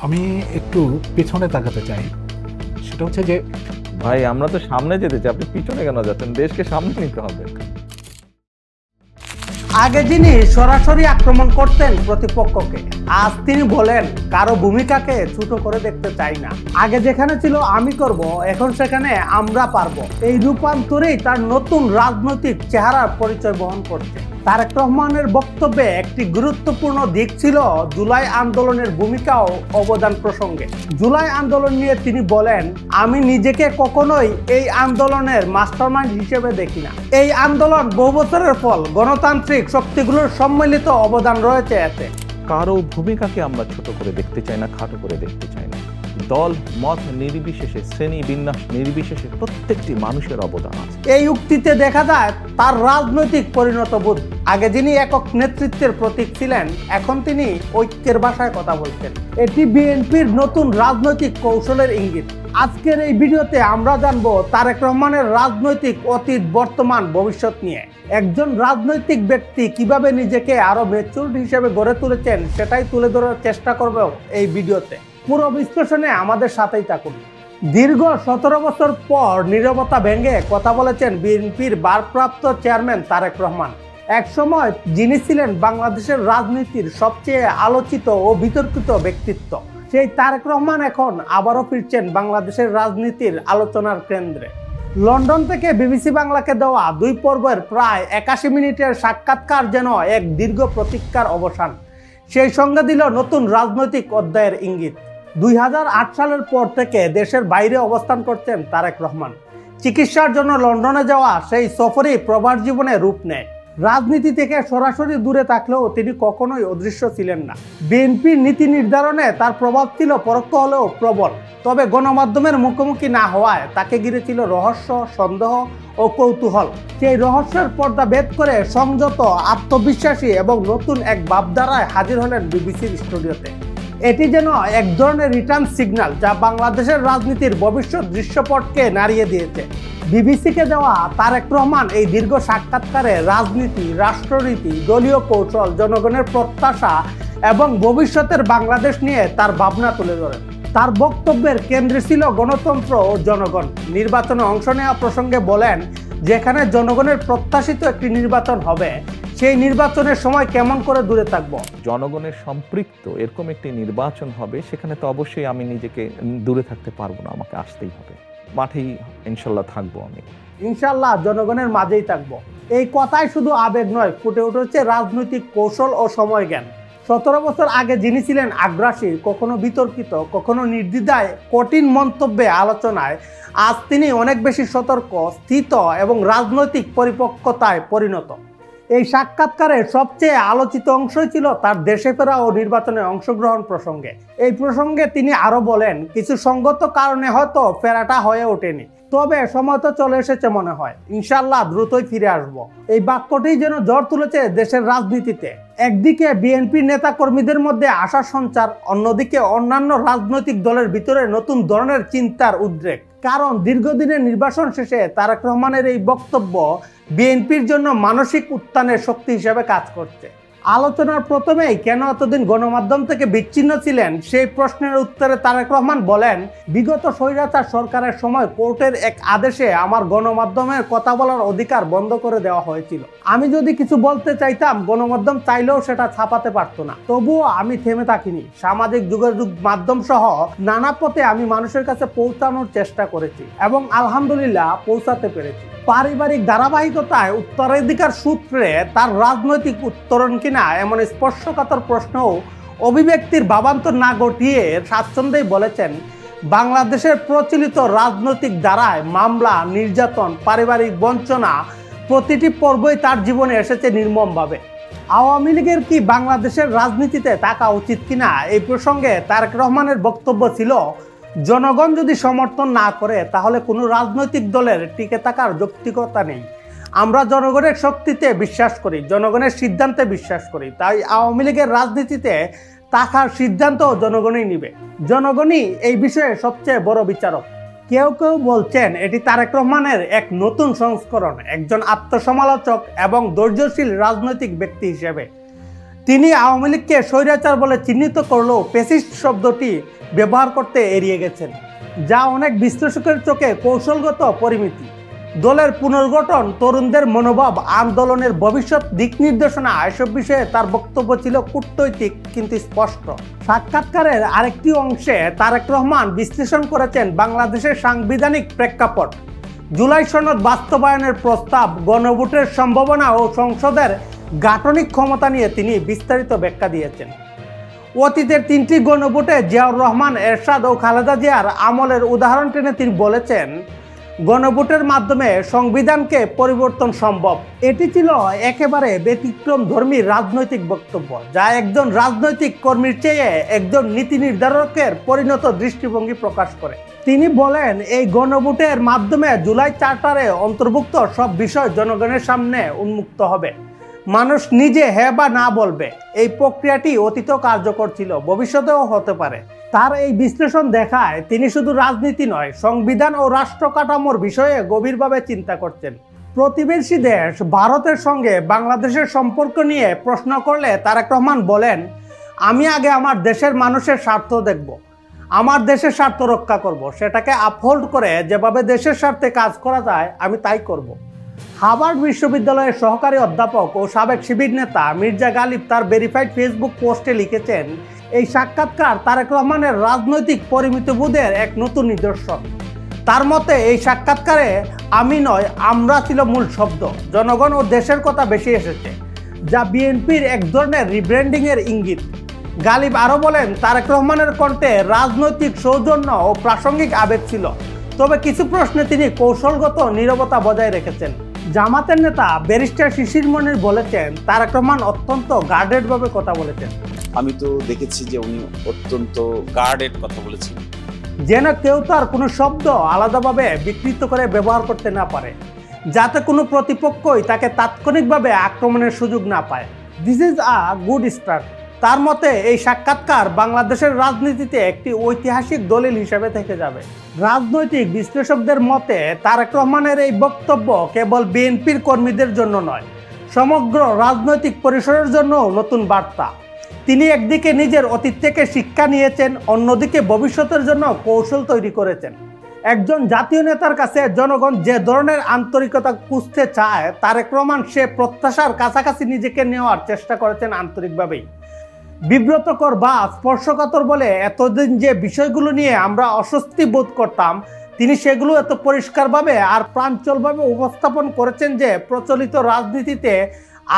আমি একটু পেছনে তাকাতে চাই। সেটা হচ্ছে যে ভাই আমরা তো সামনে যেতে চাই, আপনি পিছনে কেন যাচ্ছেন? দেশকে সামনে নিতে হবে। আগে যিনি সরাসরি আক্রমণ করতেন প্রতিপক্ষকে, আজ তিনি বলেন কারো ভূমিকাকে ছোট করে দেখতে চাই না। আগে যেখানে ছিল আমি করব, এখন সেখানে আমরা পারবো। এই রূপান্তরেই তার নতুন রাজনৈতিক চেহারার পরিচয় বহন করছে। তারেক রহমানের বক্তব্যে একটি গুরুত্বপূর্ণ দিক ছিল জুলাই আন্দোলনের ভূমিকা ও অবদান প্রসঙ্গে। জুলাই আন্দোলন নিয়ে তিনি বলেন, আমি নিজেকে কখনোই এই আন্দোলনের মাস্টারমাইন্ড হিসেবে দেখি না। এই আন্দোলন বহু বছরের ফল, গণতান্ত্রিক শক্তিগুলোর সম্মিলিত অবদান রয়েছে এতে। কারো ভূমিকাকে আমরা ছোট করে দেখতে চাই না, খাটো করে দেখতে চাই না। দল মত নির্বিশেষে, শ্রেণী বিন্যাস নির্বিশেষে প্রত্যেকটি মানুষের অবদান আছে। এই উক্তিতে দেখা যায় তার রাজনৈতিক পরিণতবোধ। আগে যিনি একক নেতৃত্বের প্রতীক ছিলেন, এখন তিনি ঐক্যের ভাষায় কথা বলছেন। এটি বিএনপির নতুন রাজনৈতিক কৌশলের ইঙ্গিত। আজকের এই ভিডিওতে আমরা জানবো তারেক রহমানের রাজনৈতিক অতীত, বর্তমান, ভবিষ্যৎ নিয়ে। একজন রাজনৈতিক ব্যক্তি কিভাবে নিজেকে আরো ম্যাচিউরড হিসেবে গড়ে তুলেছেন সেটাই তুলে ধরার চেষ্টা করব এই ভিডিওতে। পুরো বিশ্লেষণে আমাদের সাথেই থাকুন। দীর্ঘ 17 বছর পর নীরবতা ভেঙে কথা বলেছেন বিএনপির ভারপ্রাপ্ত চেয়ারম্যান তারেক রহমান। এক সময় যিনি ছিলেন বাংলাদেশের রাজনীতির সবচেয়ে আলোচিত ও বিতর্কিত ব্যক্তিত্ব, সেই তারেক রহমান এখন আবারও ফিরছেন বাংলাদেশের রাজনীতির আলোচনার কেন্দ্রে। লন্ডন থেকে বিবিসি বাংলাকে দেওয়া 2 পর্বের প্রায় 81 মিনিটের সাক্ষাৎকার যেন এক দীর্ঘ প্রতীক্ষার অবসান। সেই সঙ্গে দিল নতুন রাজনৈতিক অধ্যায়ের ইঙ্গিত। 2008 সালের পর থেকে দেশের বাইরে অবস্থান করছেন তারেক রহমান। চিকিৎসার জন্য লন্ডনে যাওয়া সেই সফরই প্রবাস জীবনে রূপ নেয়। রাজনীতি থেকে সরাসরি দূরে থাকলেও তিনি কখনোই অদৃশ্য ছিলেন না। বিএনপির নীতি নির্ধারণে তার প্রভাব ছিল পরোক্ষ হলেও প্রবল। তবে গণমাধ্যমের মুখোমুখি না হওয়ায় তাকে ঘিরে ছিল রহস্য, সন্দেহ ও কৌতূহল। সেই রহস্যের পর্দা ভেদ করে সংযত, আত্মবিশ্বাসী এবং নতুন এক ভাবধারায় হাজির হলেন বিবিসির স্টুডিওতে। এটি যেন এক ধরনের রিটার্ন সিগন্যাল, যা বাংলাদেশের রাজনীতির ভবিষ্যৎ দৃশ্যপটকে নাড়িয়ে দিয়েছে। বিবিসিকে দেওয়া তারেক রহমান এই দীর্ঘ সাক্ষাৎকারে রাজনীতি, রাষ্ট্রনীতি, দলীয় কৌশল, জনগণের প্রত্যাশা এবং ভবিষ্যতের বাংলাদেশ নিয়ে তার ভাবনা তুলে ধরেন। তার বক্তব্যের কেন্দ্রে ছিল গণতন্ত্র ও জনগণ। নির্বাচনে অংশ নেওয়া প্রসঙ্গে বলেন, যেখানে জনগণের প্রত্যাশিত একটি নির্বাচন হবে, সেই নির্বাচনের সময় কেমন করে দূরে থাকবো। জনগণের সম্পৃক্ত এরকম একটি নির্বাচন হবে, সেখানে তো অবশ্যই আমি নিজেকে দূরে থাকতে পারবো না, আমাকে আসতেই হবে। মাঠেই ইনশাল্লাহ থাকবো, আমি ইনশাল্লাহ জনগণের মাঝেই থাকবো। এই কথাই শুধু আবেগ নয়, ফুটে উঠেছে রাজনৈতিক কৌশল ও সময় জ্ঞান। 17 বছর আগে যিনি ছিলেন আগ্রাসী, কখনো বিতর্কিত, কখনো নির্দ্বিধায় কঠিন মন্তব্যে আলোচনায়, আজ তিনি অনেক বেশি সতর্ক, স্থিত এবং রাজনৈতিক পরিপক্কতায় পরিণত। এই সাক্ষাৎকারের সবচেয়ে আলোচিত অংশই ছিল তার দেশে ফেরা ও নির্বাচনে অংশগ্রহণ প্রসঙ্গে। এই প্রসঙ্গে তিনি আরো বলেন, কিছু সঙ্গত কারণে হয়তো ফেরাটা হয়ে ওঠেনি, তবে সময় তো চলে এসেছে মনে হয়। ইনশাল্লাহ দ্রুতই ফিরে আসবো। এই বাক্যটি যেন ঝড় তুলেছে দেশের রাজনীতিতে। একদিকে বিএনপির নেতা কর্মীদের মধ্যে আশার সঞ্চার, অন্যদিকে অন্যান্য রাজনৈতিক দলের ভিতরে নতুন ধরনের চিন্তার উদ্রেক। কারণ দীর্ঘদিনের নির্বাচন শেষে তারেক রহমানের এই বক্তব্য বিএনপির জন্য মানসিক উত্থানের শক্তি হিসেবে কাজ করছে। আলোচনার প্রথমেই কেন এতদিন গণমাধ্যম থেকে বিচ্ছিন্ন ছিলেন, সেই প্রশ্নের উত্তরে তারেক রহমান বলেন, বিগত স্বৈরাচার সরকারের সময় কোর্টের এক আদেশে আমার গণমাধ্যমের কথা বলার অধিকার বন্ধ করে দেওয়া হয়েছিল। আমি যদি কিছু বলতে চাইতাম, গণমাধ্যম চাইলেও সেটা ছাপাতে পারতো না। তবুও আমি থেমে থাকিনি। সামাজিক যোগাযোগ মাধ্যম সহ নানা পথে আমি মানুষের কাছে পৌঁছানোর চেষ্টা করেছি এবং আলহামদুলিল্লাহ পৌঁছাতে পেরেছি। পারিবারিক ধারাবাহিকতায় উত্তরাধিকার সূত্রে তার রাজনৈতিক উত্তরণ কিনা এমন স্পর্শকাতর প্রশ্নও অভিব্যক্তির ভাবান্তর না ঘটিয়ে স্বাচ্ছন্দ্যেই বলেছেন, বাংলাদেশের প্রচলিত রাজনৈতিক ধারায় মামলা, নির্যাতন, পারিবারিক বঞ্চনা প্রতিটি পর্বই তার জীবনে এসেছে নির্মমভাবে। আওয়ামী লীগের কি বাংলাদেশের রাজনীতিতে থাকা উচিত কিনা, এই প্রসঙ্গে তারেক রহমানের বক্তব্য ছিল, জনগণ যদি সমর্থন না করে তাহলে কোনো রাজনৈতিক দলের টিকে থাকার যৌক্তিকতা নেই। আমরা জনগণের শক্তিতে বিশ্বাস করি, জনগণের সিদ্ধান্তে বিশ্বাস করি। তাই আওয়ামী লীগের রাজনীতিতে থাকার সিদ্ধান্ত জনগণই নেবে। জনগণই এই বিষয়ে সবচেয়ে বড় বিচারক। কেউ কেউ বলছেন এটি তারেক রহমানের এক নতুন সংস্করণ, একজন আত্মসমালোচক এবং ধৈর্যশীল রাজনৈতিক ব্যক্তি হিসেবে। তিনি আওয়ামী লীগকে স্বৈরাচার বলে চিহ্নিত করলেও ফ্যাসিস্ট শব্দটি ব্যবহার করতে এড়িয়ে গেছেন, যা অনেক বিশ্লেষকের চোখে কৌশলগত পরিমিতি। দলের পুনর্গঠন, তরুণদের মনোভাব, আন্দোলনের ভবিষ্যৎ দিক নির্দেশনা এসব বিষয়ে তার বক্তব্য ছিল কূটনৈতিক কিন্তু স্পষ্ট। সাক্ষাৎকারের আরেকটি অংশে তারেক রহমান বিশ্লেষণ করেছেন বাংলাদেশের সাংবিধানিক প্রেক্ষাপট, জুলাই সনদ বাস্তবায়নের প্রস্তাব, গণভোটের সম্ভাবনা ও সংসদের গাঠনিক ক্ষমতা নিয়ে তিনি বিস্তারিত ব্যাখ্যা দিয়েছেন। অতীতের 3টি গণভোটে জিয়াউর রহমান, এরশাদ ও খালেদা জিয়ার আমলের উদাহরণ টেনে তিনি বলেছেন, গণভোটের মাধ্যমে সংবিধানকে পরিবর্তন সম্ভব। এটি ছিল একেবারে ব্যতিক্রমধর্মী রাজনৈতিক বক্তব্য, যা একজন রাজনৈতিক কর্মীর চেয়ে একজন নীতি নির্ধারকের পরিণত দৃষ্টিভঙ্গি প্রকাশ করে। তিনি বলেন, এই গণভোটের মাধ্যমে জুলাই চার্টারে অন্তর্ভুক্ত সব বিষয় জনগণের সামনে উন্মুক্ত হবে। মানুষ নিজে হ্যাঁ বা না বলবে। এই প্রক্রিয়াটি অতীতেও কার্যকর ছিল, ভবিষ্যতেও হতে পারে। তার এই বিশ্লেষণ দেখায় তিনি শুধু রাজনীতি নয়, সংবিধান ও রাষ্ট্র কাঠামোর বিষয়ে গভীরভাবে চিন্তা করছেন। প্রতিবেশী দেশ ভারতের সঙ্গে বাংলাদেশের সম্পর্ক নিয়ে প্রশ্ন করলে তারেক রহমান বলেন, আমি আগে আমার দেশের মানুষের স্বার্থ দেখব, আমার দেশের স্বার্থ রক্ষা করব, সেটাকে আপহোল্ড করে যেভাবে দেশের স্বার্থে কাজ করা যায় আমি তাই করব। হার্ভার্ড বিশ্ববিদ্যালয়ের সহকারী অধ্যাপক ও সাবেক শিবির নেতা মির্জা গালিব তার ভেরিফাইড ফেসবুক পোস্টে লিখেছেন, এই সাক্ষাৎকার তারেক রহমানের রাজনৈতিক পরিমিতিবোধের এক নতুন নিদর্শন। তার মতে এই সাক্ষাৎকারে আমি নয় আমরা ছিল মূল শব্দ, জনগণ ও দেশের কথা বেশি এসেছে, যা বিএনপির এক ধরনের রিব্র্যান্ডিংয়ের ইঙ্গিত। গালিব আরও বলেন, তারেক রহমানের কণ্ঠে রাজনৈতিক সৌজন্য ও প্রাসঙ্গিক আবেগ ছিল, তবে কিছু প্রশ্নে তিনি কৌশলগত নীরবতা বজায় রেখেছেন। জামাতের নেতা ব্যারিস্টার শিশির মনির বলেছেন, তারেক রহমান অত্যন্ত গার্ডেডভাবে কথা বলেছেন। আমি তো দেখেছি যে উনি অত্যন্ত গার্ডেড কথা বলেছেন, যেন কেউ তার কোনো শব্দ আলাদাভাবে বিকৃত করে ব্যবহার করতে না পারে, যাতে কোনো প্রতিপক্ষই তাকে তাৎক্ষণিকভাবে আক্রমণের সুযোগ না পায়। This is a good start. তার মতে এই সাক্ষাৎকার বাংলাদেশের রাজনীতিতে একটি ঐতিহাসিক দলিল হিসেবে থেকে যাবে। রাজনৈতিক বিশ্লেষকদের মতে তারেক রহমানের এই বক্তব্য কেবল বিএনপির কর্মীদের জন্য নয়, সমগ্র রাজনৈতিক পরিসরের জন্য নতুন বার্তা। তিনি একদিকে নিজের অতীত থেকে শিক্ষা নিয়েছেন, অন্যদিকে ভবিষ্যতের জন্য কৌশল তৈরি করেছেন। একজন জাতীয় নেতার কাছে জনগণ যে ধরনের আন্তরিকতা খুঁজতে চায়, তারেক রহমান সে প্রত্যাশার কাছাকাছি নিজেকে নেওয়ার চেষ্টা করেছেন আন্তরিকভাবেই। বিব্রতকর বা স্পর্শকাতর বলে এতদিন যে বিষয়গুলো নিয়ে আমরা অস্বস্তি বোধ করতাম, তিনি সেগুলো এত পরিষ্কারভাবে আর প্রাঞ্চলভাবে উপস্থাপন করেছেন যে প্রচলিত রাজনীতিতে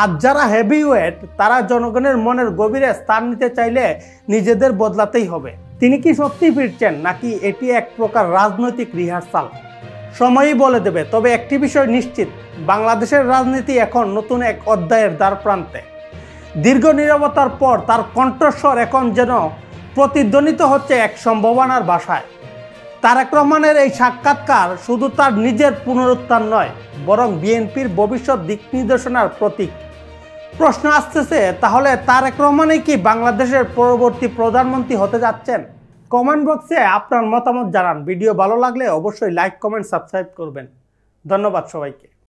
আজ যারা হেভিওয়েট, তারা জনগণের মনের গভীরে স্থান নিতে চাইলে নিজেদের বদলাতেই হবে। তিনি কি সত্যি ফিরছেন, নাকি এটি এক প্রকার রাজনৈতিক রিহার্সাল? সময়ই বলে দেবে। তবে একটি বিষয় নিশ্চিত, বাংলাদেশের রাজনীতি এখন নতুন এক অধ্যায়ের দ্বার প্রান্তে। দীর্ঘ নীরবতার পর তার কণ্ঠস্বর এখন যেন প্রতিধ্বনিত হচ্ছে এক সম্ভাবনার ভাষায়। তারেক রহমানের এই সাক্ষাৎকার শুধু তার নিজের পুনরুত্থান নয়, বরং বিএনপির ভবিষ্যৎ দিক নির্দেশনার প্রতীক। প্রশ্ন আসতেছে, তাহলে তারেক রহমানই কি বাংলাদেশের পরবর্তী প্রধানমন্ত্রী হতে যাচ্ছেন? কমেন্ট বক্সে আপনার মতামত জানান। ভিডিও ভালো লাগলে অবশ্যই লাইক, কমেন্ট, সাবস্ক্রাইব করবেন। ধন্যবাদ সবাইকে।